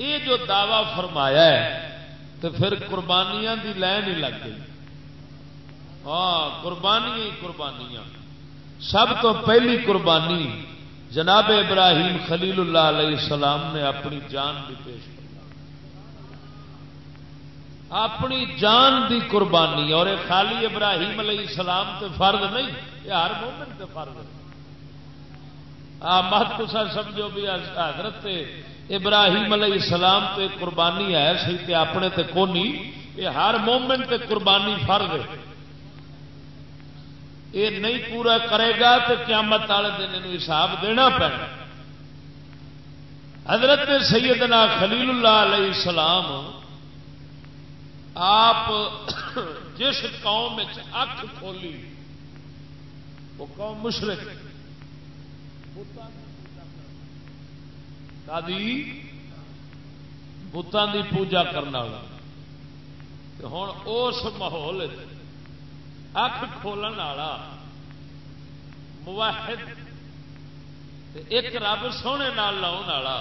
یہ جو دعوی فرمایا ہے تو پھر قربانیاں دی لین ہی لگ گئی. ہاں قربانیاں سب تو پہلی قربانی جناب ابراہیم خلیل اللہ علیہ السلام نے اپنی جان بھی پیش کی. اپنی جان دی قربانی. اور یہ خالی ابراہیم علیہ السلام تے فرض نہیں، یہ ہر مومن تے فرض ہے. مت تو سمجھو بھی حضرت ابراہیم علیہ السلام تے قربانی ہے سی تے اپنے تے کونی، یہ ہر مومن تے قربانی فرض ہے. یہ نہیں پورا کرے گا تو قیامت والے دن انہوں حساب دینا پڑنا. حضرت سیدنا خلیل اللہ علیہ السلام آپ جس قوم اکھ کھولی وہ قوم مشرک بتان دی پوجا کرنا. ہوں اس ماحول اکھ کھولن والا موحد ایک رب سونے نال لاؤن والا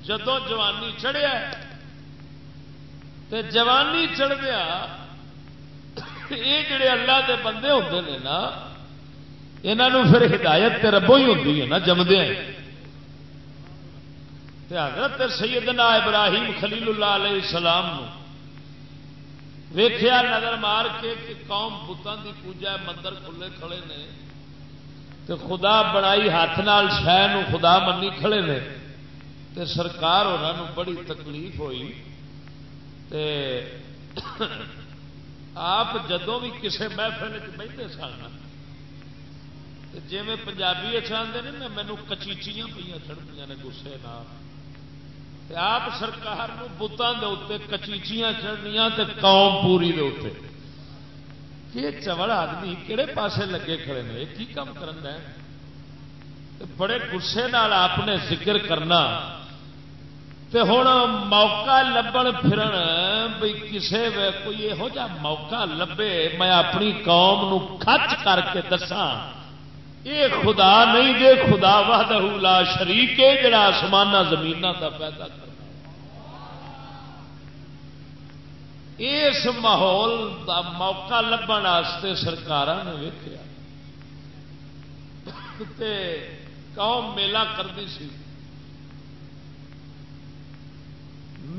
جدوں جوانی چڑھیا تے جوانی چڑھدیا یہ جڑے اللہ دے بندے ہوندے نے نا انہاں پھر ہدایت تے ربوں ہی ہوندی ہے نا جمدے ہیں. تے حضرت سیدنا ابراہیم خلیل اللہ علیہ السلام نو ویکھیا نظر مار کے کہ قوم بتان دی پوجا مندر کھلے کھڑے نے تے خدا بنائی ہاتھ نال شے نو خدا منی کھڑے نے تے سرکار انہاں نو بڑی تکلیف ہوئی. تے آپ جدوں بھی کسے محفل بیٹھے سن جی میں پنجابی آدھے نے مینو کچیچیاں پہ چڑھتی نے گسے نال آپ سرکار بتان دے اتنے کچیچیاں چڑھنیاں تے قوم پوری دے اتنے کہ چوڑ آدمی کہڑے پاسے لگے کھڑے نے کی کام کرن ہے. بڑے غصے نال آپ نے ذکر کرنا تے ہوں موقع لبن پھرن بھئی کسے کوئی یہو جا موقع لبے میں اپنی قوم نو کھچ کر کے دساں یہ خدا نہیں جے خدا وحدہ لا شریک ہے جڑا آسمان زمین دا پیدا کرنا. اس ماحول دا موقع لبن واسطے سرکاراں نے ویکھیا تے قوم میلہ کرتی سی.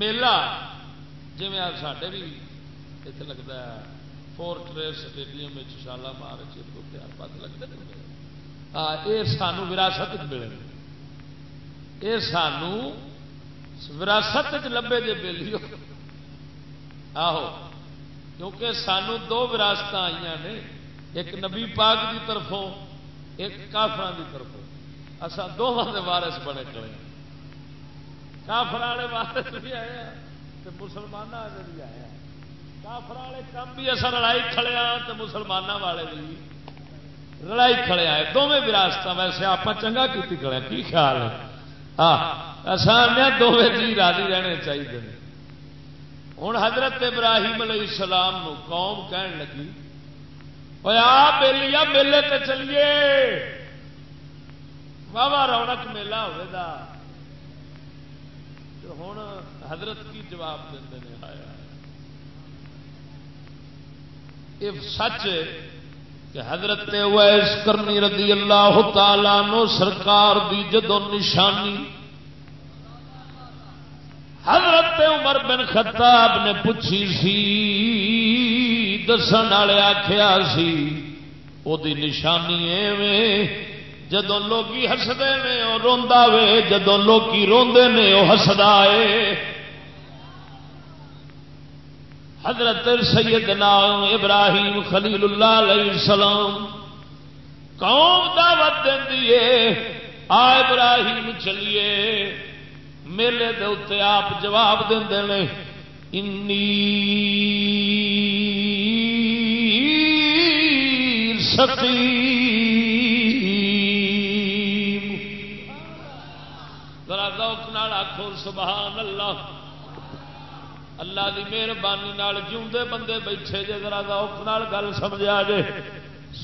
میلہ جی ساڈے بھی اتنے لگتا ہے فورٹ ریس اسٹیڈیم شالامار چیتو پیار پت لگتے ہیں. یہ سانو وراثت ملے یہ سانو وراثت لبے جے بیلی آہو کیونکہ سانو دو وراثت آئی نے ایک نبی پاک دی طرفوں ایک کافران دی طرفوں. اصا دونوں کے وارث بنے کھڑے کافر والے وارث بھی آیا تو مسلمانوں والے بھی آیا. کافر والے کام بھی اصا لڑائی کھڑے ہاں تو مسلمانوں والے بھی لڑائی کھڑے آئے دونوں وراثت. ویسے آپ چنگا کیتی کھڑے کی خیال ہے آسان دونوں جی راضی رہنے چاہیے. ہوں حضرت ابراہیم علیہ السلام نو قوم کہن لگی بیلیا میلے تے چلیے واہ رونق میلہ ہوئے. ہوں حضرت کی جواب دے آیا یہ سچ کہ حضرت اویس کرنی رضی اللہ تعالی نو سرکار دی جدو نشانی حضرت عمر بن خطاب نے پوچھی سی دسن والے آخیا سی وہ نشانی ایویں جدو لوکی ہسدے نے وہ روندا وے جدو لوکی روندے نے وہ ہسدا ہے. حضرت سیدنا ابراہیم خلیل اللہ علیہ السلام قوم دعوت دینی ہے آ ابراہیم چلیے میلے دے اتنے آپ جواب دے نے انی سقیم. ذرا ذوق نال آکھو سبحان اللہ. اللہ دی مہربانی نال جیوندے بندے بیٹھے جے ذرا ذوق نال گل سمجھا جے.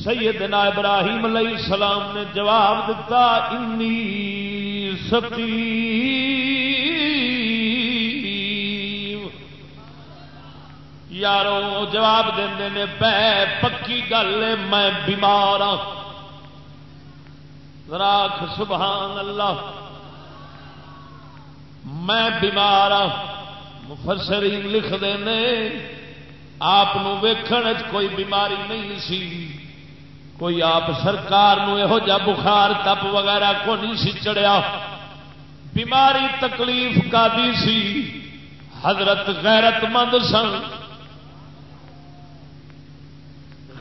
سیدنا ابراہیم علیہ السلام نے جواب دیتا انی سقیم. یارو جواب دے نے پہ پکی گل میں بیمار ہاں. راکھ سبحان اللہ. میں بیمار ہاں. مفسرین لکھتے ہیں آپ ویکھن کوئی بیماری نہیں سی، کوئی آپ سرکار یہو جا بخار تپ وغیرہ کو نہیں سی چڑھیا. بیماری تکلیف کا دی سی. حضرت غیرت مند سن.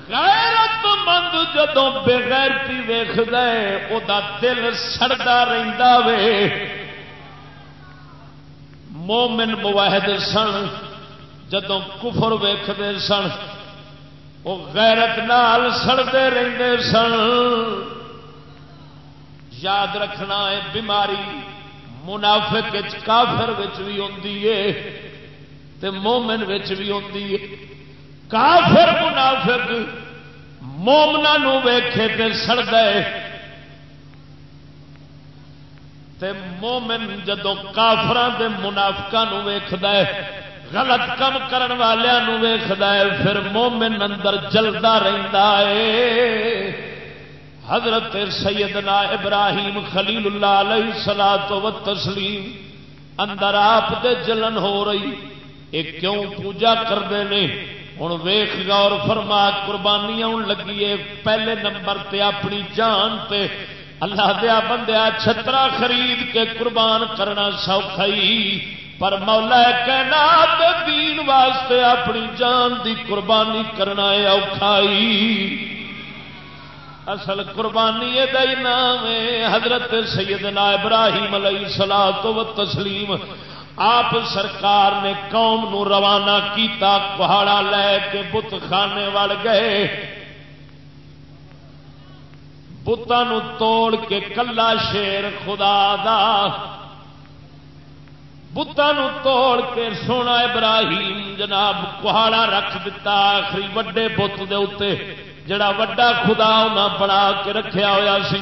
غیرت مند جدوں بے غیرتی ویکھد او دا دل سڑدا رہندا وے. مومن موحد سن جدوں کفر ویکھدے سن وہ غیرت نال سڑتے رہندے سن. یاد رکھنا ہے بیماری منافق کافر وچ بھی ہوندی ہے تے مومن وچ بھی ہوندی ہے. کافر منافق مومناں نو ویکھے تے سڑدا ہے تے مومن جدوں کافراں دے منافقاں نو ویکھدا ہے غلط کم کرن والیاں نو ویکھدا ہے پھر مومن اندر جلدا رہندا ہے. حضرت سیدنا ابراہیم خلیل اللہ علیہ الصلوۃ والتسلیم اندر آپ دے جلن ہو رہی. ایک کیوں پوجا کردے نے ہن ویکھ غور فرما. قربانیاں لگیے پہلے نمبر تے اپنی جان تے. اللہ دیا بندیا چھترا خرید کے قربان کرنا سوکھا ہی پر مولا کائنات دین واسطے اپنی جان دی قربانی کرنا ہے اوکھائی. اصل قربانی دا ہی نام ہے. حضرت سیدنا ابراہیم علیہ الصلوۃ والتسلیم آپ سرکار نے قوم نو روانہ کیتا. پہاڑا لے کے بت خانے وڑ گئے. بتانو توڑ کے کلا شیر خدا دا بتانو توڑ کے سونا ابراہیم جناب کہاڑا رکھ دیتا. آخری وڈے بت دے اتے جڑا وڈا خدا انہاں بنا کے رکھیا ہویا سی.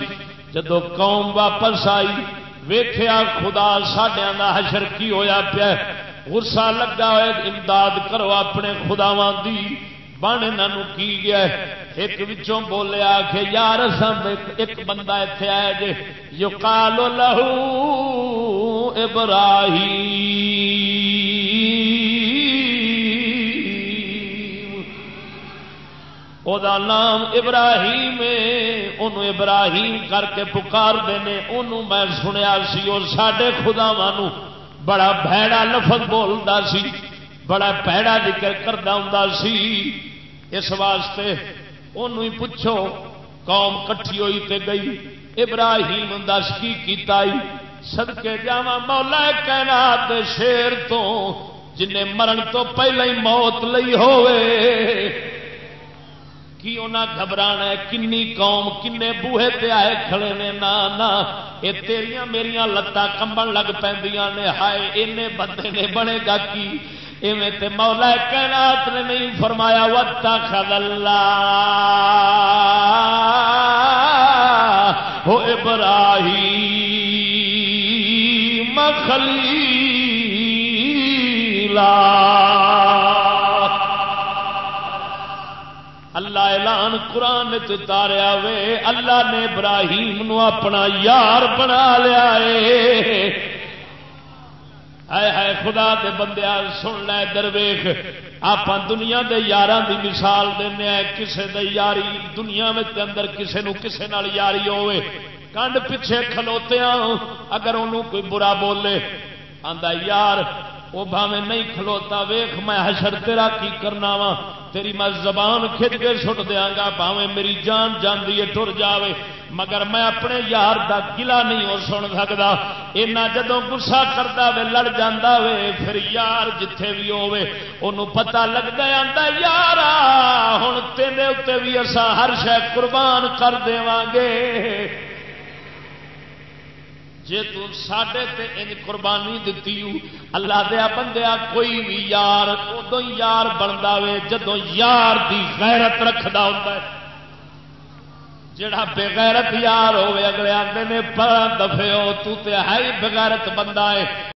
جدو قوم واپس آئی ویکھیا خدا ساڈیاں دا حشر کی ہویا پیا. غصہ لگا ہوئے امداد کرو اپنے خداواں دی. بن انہوں کی گیا. ایک وچوں بولیا کہ یار ایک بندہ اتنے آیا جے یقال لہ ابراہیم. او دا نام ابراہیم ہے. انہوں ابراہیم کر کے پکار دینے. انہوں میں سنیا سی اور ساڈے خداواں نو بڑا بھیڑا لفظ بولدا سی, بڑا بھیڑا ذکر کردا ہوندا سی. اس واسطے انہوں ہی پوچھو. قوم کٹھی ہوئی تے گئی. ابراہیم دس کی کیتا ہی صدقے جاواں مولا کائنات شیر تو جنہیں مرن تو پہلے ہی موت لئی ہوئے کی انہاں گھبرانا ہے. کنی قوم کنے بوہے تے آئے کھڑے نے. نا اے تیریاں میریاں لتاں کمبن لگ پیندیاں نے. ہائے اینے بندے نے بنے گا کی ایویں تے مولا کائنات نے نہیں فرمایا واتخذ اللہ ابراہیم خلیلا. اللہ اعلان قرآن تاریا وے اللہ نے ابراہیم نو اپنا یار بنا لیا ہے. اے ہے خدا دے بندیا سن لے درویش آپ دنیا دے یاراں دی مثال دینے ہیں. کسے دے یاری دنیا میں اندر کسے نو کسے نال یاری ہوئے کنڈ پیچھے کھلوتے ہاں. اگر انہوں کوئی برا بولے آندا یار وہ بھاویں نہیں کھلوتا ویخ میں حشر تیرا کی کرنا وا تیری میں زبان کھچ کے سٹ دیاں گا بھاویں میری جان جاندی ہے ٹر جاوے مگر میں اپنے یار دا گلا نہیں ہو سن سکتا. اینا جدوں غصہ کردا وے لڑ جاندا وے پھر یار جتھے بھی ہوے اونوں پتہ لگدا آندا یارا ہن تیرے اوتے بھی اساں ہر شے قربان کر دیواں گے جے تو ساڈے تے ان قربانی دتی. اللہ دیا بندیا کوئی بھی یار ادو یار بنتا وے جدوں یار دی غیرت رکھدا ہوندا ہے. جڑا بغیرت یار ہوے اگلے آندے نے پر دفے ہو تو تے ہے ہی بغیرت بندہ ہے